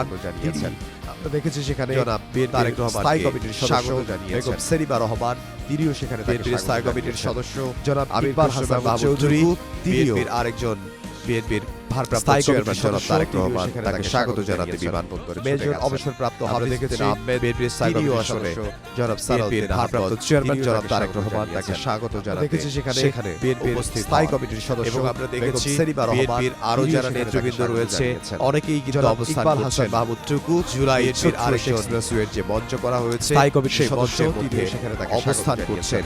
রহমান জানিয়েছেন। আমরা দেখেছি সেখানে জনাব তারেক রহমান স্থায়ী কমিটির সদস্য বেগম সেলিমা রহমান তিনিও সেখানে বিএনপির স্থায়ী কমিটির সদস্য জনাব ইকবাল হাসান চৌধুরী তিনিও আরেকজন বিএনপির ভারপ্রাপ্ত চেয়ারম্যান জনাব তারেক রহমান তাকে স্বাগত জানাতে বিমানবন্দরে মেজর অবসরপ্রাপ্ত আমরা দেখেছি বিএনপির স্থায়ী কমিটির সদস্য জনাব সালাউদ্দিন ভারপ্রাপ্ত চেয়ারম্যান জনাব তারেক রহমান তাকে স্বাগত জানাতে দেখেছি সেখানে বিএনপির স্থায়ী কমিটির সদস্য এবং আমরা দেখেছি বিএনপির আরো যারা নেতৃবৃন্দ রয়েছে অনেকেই কিন্তু অবস্থান করছেন। মাহমুদ টুকু জুলাই এর আরেকটি এক্সপ্রেসওয়ের যে মঞ্চ করা হয়েছে স্থায়ী কমিটির সদস্য তিনি সেখানে তাকে অবস্থান করছেন।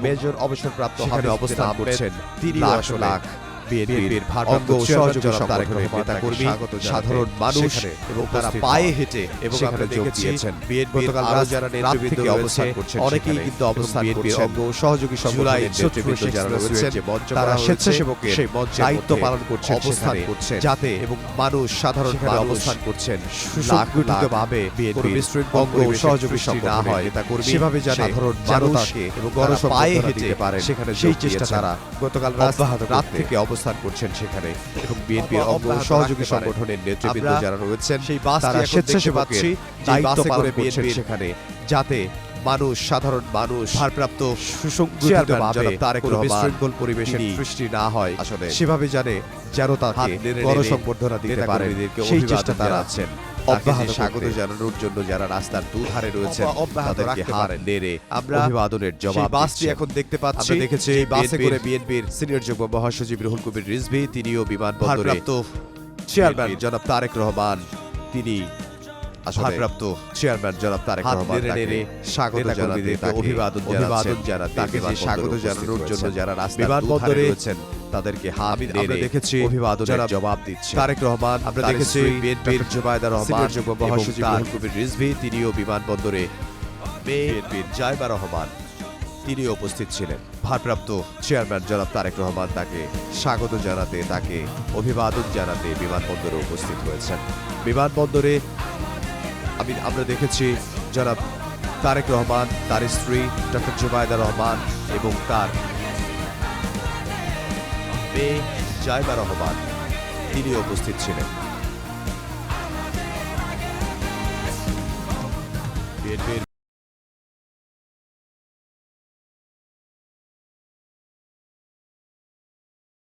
মেজর অবসরপ্রাপ্ত সেখানে অবস্থান করছেন লাখ লাখ বিএনপির ভারপ্রাপ্ত সহযোগী তারেক রহমান কর্মী সাধারণ মানুষ এবং তারা পায়ে হেঁটে এবং আমরা দেখেছি বিএনপির আরো যারা নেতৃবৃন্দ অবস্থান করছেন অনেকেই কিন্তু অবস্থান করছেন সহযোগী সংগঠনের নেতৃবৃন্দ যারা রয়েছেন তারা স্বেচ্ছাসেবকের সেই মঞ্চে দায়িত্ব পালন করছেন অবস্থান করছেন যাতে এবং মানুষ সাধারণ অবস্থান করছেন সুসংগঠিতভাবে বিএনপির অঙ্গ সহযোগী না হয় নেতা কর্মী সেভাবে সাধারণ জনতাকে এবং গণপায়ে হেঁটে পারে সেখানে সেই চেষ্টা তারা গতকাল রাত থেকে অবস্থান করছেন সেখানে এবং বিএনপির অঙ্গ সহযোগী সংগঠনের নেতৃবৃন্দ যারা রয়েছেন সেই তারা স্বেচ্ছাসেবকের দায়িত্ব পালন করছেন সেখানে যাতে মানুষ সাধারণ মানুষ ভারপ্রাপ্ত সুসংগঠিতভাবে তারেক রহমান পরিবেশের সৃষ্টি না হয় আসলে সেভাবে জানে যেন তাকে গণসংবর্ধনা দিতে পারে সেই চেষ্টা তারা আছেন অব্যাহত স্বাগত জানানোর জন্য যারা রাস্তার দুধারে রয়েছেন তাদেরকে হাত নেড়ে আমরা অভিবাদনের জবাব বাসটি এখন দেখতে পাচ্ছি। আমরা দেখেছি বাসে করে বিএনপির সিনিয়র যুগ্ম মহাসচিব রুহুল কবির রিজভী তিনিও বিমানবন্দরে চেয়ারম্যান জনাব তারেক রহমান তিনি ভারপ্রাপ্ত চেয়ারম্যান জনাব তারেক রহমান তাকে স্বাগত জানাতে অভিবাদন জানাতে তাকে স্বাগত জানানোর জন্য যারা রাস্তার বিমানবন্দরে রয়েছেন তাদেরকে হাত নেড়ে দেখেছি অভিবাদনের জবাব দিচ্ছে তারেক রহমান। আমরা দেখেছি বিএনপির জুবাইদা রহমান যুগ্ম মহাসচিব রুহুল কবির রিজভী তিনিও বিমানবন্দরে বিএনপির জায়বা রহমান তিনি উপস্থিত ছিলেন। ভারপ্রাপ্ত চেয়ারম্যান জনাব তারেক রহমান তাকে স্বাগত জানাতে তাকে অভিবাদন জানাতে বিমানবন্দরে উপস্থিত হয়েছেন। বিমানবন্দরে আমরা দেখেছি জনাব তারেক রহমান তার স্ত্রী ডক্টর জুবাইদা রহমান এবং তার মেয়ে জায়বা রহমান তিনি উপস্থিত ছিলেন। বিএনপির